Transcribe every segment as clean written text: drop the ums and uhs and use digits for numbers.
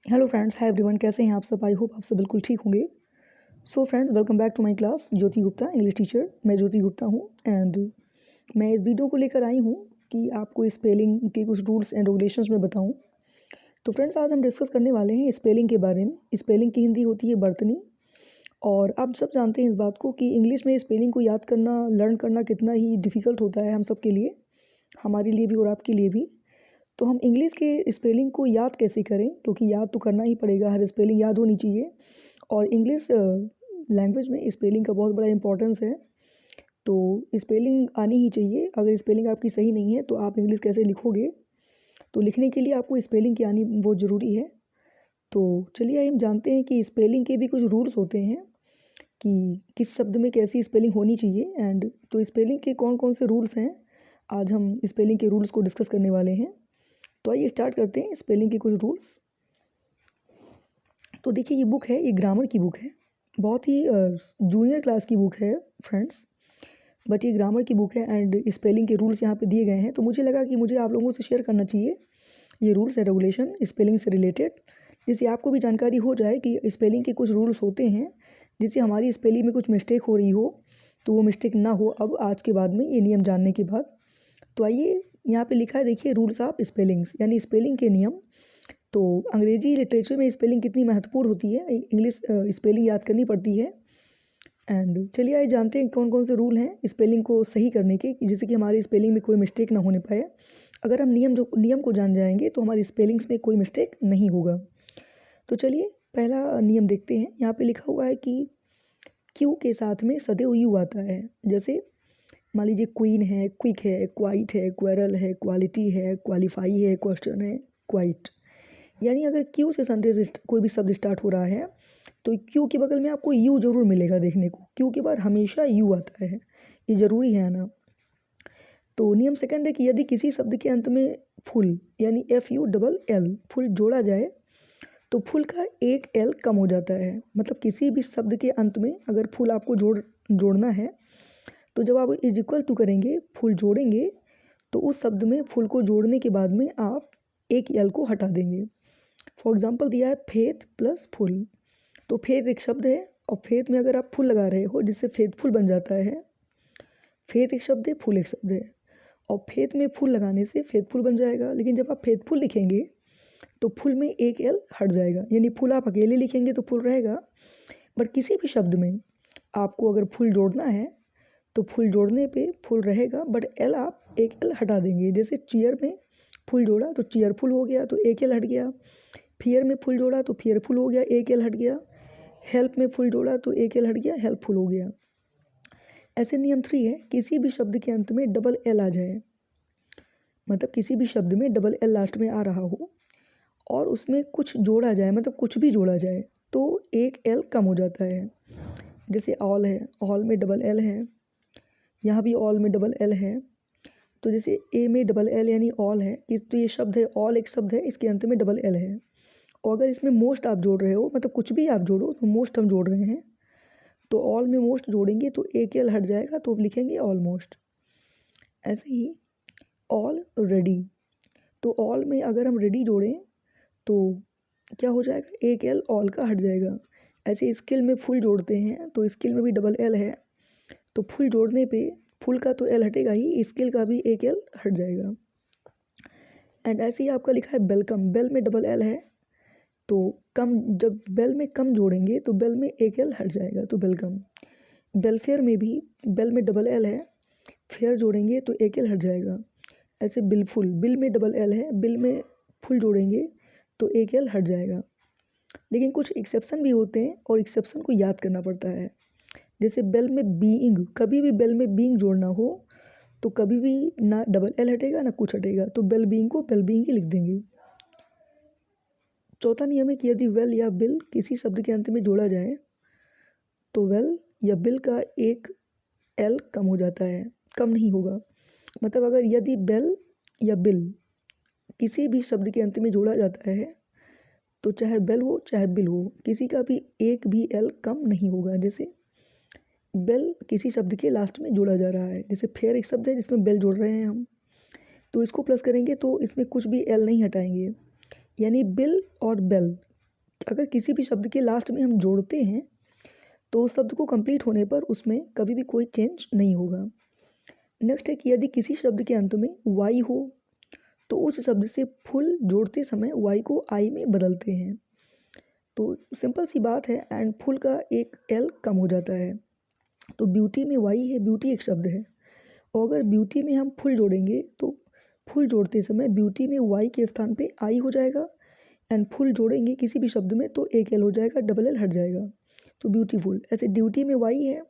Hello friends, hi everyone, कैसे हैं आप सब? आई होप आप सब बिल्कुल ठीक होंगे। So friends, welcome back to my class Jyoti Gupta English teacher. मैं ज्योति गुप्ता हूँ एंड मैं इस वीडियो को लेकर आई हूँ कि आपको स्पेलिंग के कुछ रूल्स एंड रेगुलेशंस में बताऊँ। तो फ्रेंड्स, आज हम डिस्कस करने वाले हैं स्पेलिंग के बारे में। स्पेलिंग की हिंदी होती है बर्तनी, और आप सब जानते हैं इस बात को कि इंग्लिश में स्पेलिंग को याद करना, लर्न करना कितना ही डिफ़िकल्ट होता है हम सब के लिए, हमारे लिए भी और आपके लिए भी। तो हम इंग्लिश के स्पेलिंग को याद कैसे करें, क्योंकि याद तो करना ही पड़ेगा, हर स्पेलिंग याद होनी चाहिए। और इंग्लिश लैंग्वेज में स्पेलिंग का बहुत बड़ा इंपॉर्टेंस है। तो स्पेलिंग आनी ही चाहिए। अगर स्पेलिंग आपकी सही नहीं है तो आप इंग्लिश कैसे लिखोगे? तो लिखने के लिए आपको स्पेलिंग की आनी बहुत ज़रूरी है। तो चलिए हम जानते हैं कि स्पेलिंग के भी कुछ रूल्स होते हैं कि किस शब्द में कैसी स्पेलिंग होनी चाहिए। एंड तो स्पेलिंग के कौन कौन से रूल्स हैं, आज हम स्पेलिंग के रूल्स को डिस्कस करने वाले हैं। तो आइए स्टार्ट करते हैं स्पेलिंग के कुछ रूल्स। तो देखिए, ये बुक है, ये ग्रामर की बुक है, बहुत ही जूनियर क्लास की बुक है फ्रेंड्स, बट ये ग्रामर की बुक है एंड स्पेलिंग के रूल्स यहाँ पे दिए गए हैं। तो मुझे लगा कि मुझे आप लोगों से शेयर करना चाहिए ये रूल्स एंड रेगुलेशन स्पेलिंग से रिलेटेड, जिससे आपको भी जानकारी हो जाए कि स्पेलिंग के कुछ रूल्स होते हैं, जिससे हमारी स्पेलिंग में कुछ मिस्टेक हो रही हो तो वो मिस्टेक ना हो अब आज के बाद में, ये नियम जानने के बाद। तो आइए, यहाँ पे लिखा है, देखिए, रूल्स ऑफ स्पेलिंग्स, यानी स्पेलिंग के नियम। तो अंग्रेजी लिटरेचर में स्पेलिंग कितनी महत्वपूर्ण होती है, इंग्लिश स्पेलिंग याद करनी पड़ती है। एंड चलिए आइए जानते हैं कौन कौन से रूल हैं स्पेलिंग को सही करने के, जिससे कि हमारी स्पेलिंग में कोई मिस्टेक ना होने पाए। अगर हम नियम को जान जाएंगे तो हमारी स्पेलिंग्स में कोई मिस्टेक नहीं होगा। तो चलिए पहला नियम देखते हैं। यहाँ पे लिखा हुआ है कि क्यू के साथ में सदैव यू आता है। जैसे मान लीजिए क्वीन है, क्विक है, क्वाइट है, क्वेरल है, क्वालिटी है, क्वालिफाई है, क्वेश्चन है, क्वाइट। यानी अगर क्यू से सेंटेंस कोई भी शब्द स्टार्ट हो रहा है तो क्यू के बगल में आपको यू जरूर मिलेगा देखने को। क्यू के बाद हमेशा यू आता है, ये ज़रूरी है ना। तो नियम सेकंड है कि यदि किसी शब्द के अंत में फुल यानी FULL फुल जोड़ा जाए तो फुल का एक एल कम हो जाता है। मतलब किसी भी शब्द के अंत में अगर फुल आपको जोड़ना है तो जब आप इज इक्वल टू करेंगे, फुल जोड़ेंगे, तो उस शब्द में फुल को जोड़ने के बाद में आप एक एल को हटा देंगे। फॉर एग्जाम्पल दिया है फेथ प्लस फुल। तो फेथ एक शब्द है और फेथ में अगर आप फुल लगा रहे हो जिससे फेथफुल बन जाता है। फेथ एक शब्द है, फुल एक शब्द है, और फेथ में फुल लगाने से फेथफुल बन जाएगा। लेकिन जब आप फेथफुल लिखेंगे तो फुल में एक एल हट जाएगा, यानी फुल आप अकेले लिखेंगे तो फुल रहेगा, बट किसी भी शब्द में आपको अगर फुल जोड़ना है तो फुल जोड़ने पे फुल रहेगा, बट एल आप एक एल हटा देंगे। जैसे चेयर में फुल जोड़ा तो चेयरफुल हो गया तो एक एल हट गया। फियर में फुल जोड़ा तो फियरफुल हो गया, एक एल हट गया। हेल्प में फुल जोड़ा तो एक एल हट गया, हेल्पफुल हो गया। ऐसे नियम 3 है, किसी भी शब्द के अंत में डबल एल आ जाए, मतलब किसी भी शब्द में डबल एल लास्ट में आ रहा हो और उसमें कुछ जोड़ा जाए, मतलब कुछ भी जोड़ा जाए, तो एक एल कम हो जाता है। जैसे ऑल है, ऑल में डबल एल है, यहाँ भी ऑल में डबल एल है। तो जैसे ए में डबल एल यानी ऑल है, तो ये शब्द है ऑल, एक शब्द है, इसके अंत में डबल एल है। और अगर इसमें मोस्ट आप जोड़ रहे हो, मतलब कुछ भी आप जोड़ो, तो मोस्ट हम जोड़ रहे हैं, तो ऑल में मोस्ट जोड़ेंगे तो एक एल हट जाएगा तो लिखेंगे ऑलमोस्ट। ऐसे ही ऑल रेडी, तो ऑल में अगर हम रेडी जोड़ें तो क्या हो जाएगा, एक एल ऑल का हट जाएगा। ऐसे स्किल में फुल जोड़ते हैं तो स्किल में भी डबल एल है, तो फुल जोड़ने पे फुल का तो एल हटेगा ही, स्किल का भी एक एल हट जाएगा। एंड ऐसे ही आपका लिखा है वेलकम, बेल में डबल एल है, तो कम, जब बेल में कम जोड़ेंगे तो बेल में एक एल हट जाएगा तो वेलकम। वेलफेयर में भी बेल में डबल एल है, फेयर जोड़ेंगे तो एक एल हट जाएगा। ऐसे बिलफुल, बिल में डबल एल है, बिल में फुल जोड़ेंगे तो एक एल हट जाएगा। लेकिन कुछ एक्सेप्शन भी होते हैं और एक्सेप्शन को याद करना पड़ता है। जैसे बेल में बीइंग, कभी भी बेल में बीइंग जोड़ना हो तो कभी भी ना डबल एल हटेगा ना कुछ हटेगा, तो बेल बीइंग को बेल बीइंग ही लिख देंगे। चौथा नियम है कि यदि वेल या बिल किसी शब्द के अंत में जोड़ा जाए तो वेल या बिल का एक एल कम हो जाता है, कम नहीं होगा। मतलब अगर यदि बेल या बिल किसी भी शब्द के अंत में जोड़ा जाता है तो चाहे बेल हो चाहे बिल हो, किसी का भी एक भी एल कम नहीं होगा। जैसे बेल किसी शब्द के लास्ट में जोड़ा जा रहा है, जैसे फेयर एक शब्द है जिसमें बेल जोड़ रहे हैं हम, तो इसको प्लस करेंगे तो इसमें कुछ भी एल नहीं हटाएंगे, यानी बिल और बेल अगर किसी भी शब्द के लास्ट में हम जोड़ते हैं तो उस शब्द को कंप्लीट होने पर उसमें कभी भी कोई चेंज नहीं होगा। नेक्स्ट है कि यदि किसी शब्द के अंत में वाई हो तो उस शब्द से फुल जोड़ते समय वाई को आई में बदलते हैं। तो सिंपल सी बात है, एंड फुल का एक एल कम हो जाता है। तो ब्यूटी में वाई है, ब्यूटी एक शब्द है, और अगर ब्यूटी में हम फुल जोड़ेंगे तो फुल जोड़ते समय ब्यूटी में वाई के स्थान पे आई हो जाएगा, एंड फुल जोड़ेंगे किसी भी शब्द में तो एक एल हो जाएगा, डबल एल हट जाएगा, तो ब्यूटीफुल। ऐसे ड्यूटी में वाई है,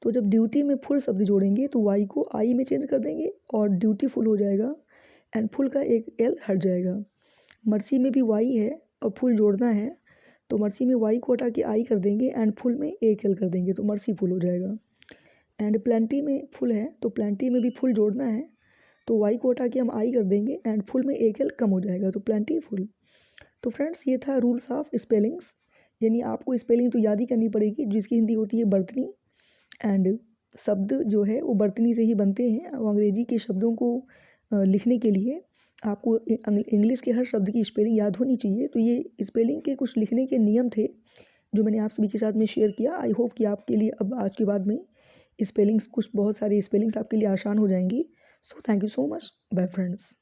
तो जब ड्यूटी में फुल शब्द जोड़ेंगे तो वाई को आई में चेंज कर देंगे और ड्यूटीफुल हो जाएगा, एंड फुल का एक एल हट जाएगा। मर्सी में भी वाई है और फुल जोड़ना है, तो मर्सी में वाई को हटा के आई कर देंगे एंड फुल में एक एल कर देंगे, तो मर्सी फुल हो जाएगा। एंड प्लेंटी में फुल है, तो प्लेंटी में भी फुल जोड़ना है, तो वाई को हटा के हम आई कर देंगे एंड फुल में एक एल कम हो जाएगा, तो प्लेंटी फुल। तो फ्रेंड्स, ये था रूल्स ऑफ स्पेलिंग्स, यानी आपको स्पेलिंग तो याद ही करनी पड़ेगी, जिसकी हिंदी होती है बर्तनी, एंड शब्द जो है वो बर्तनी से ही बनते हैं। अंग्रेजी के शब्दों को लिखने के लिए आपको इंग्लिश के हर शब्द की स्पेलिंग याद होनी चाहिए। तो ये स्पेलिंग के कुछ लिखने के नियम थे जो मैंने आप सभी के साथ में शेयर किया। आई होप कि आपके लिए अब आज के बाद में स्पेलिंग्स, कुछ बहुत सारी स्पेलिंग्स आपके लिए आसान हो जाएंगी। So thank you so much, bye friends.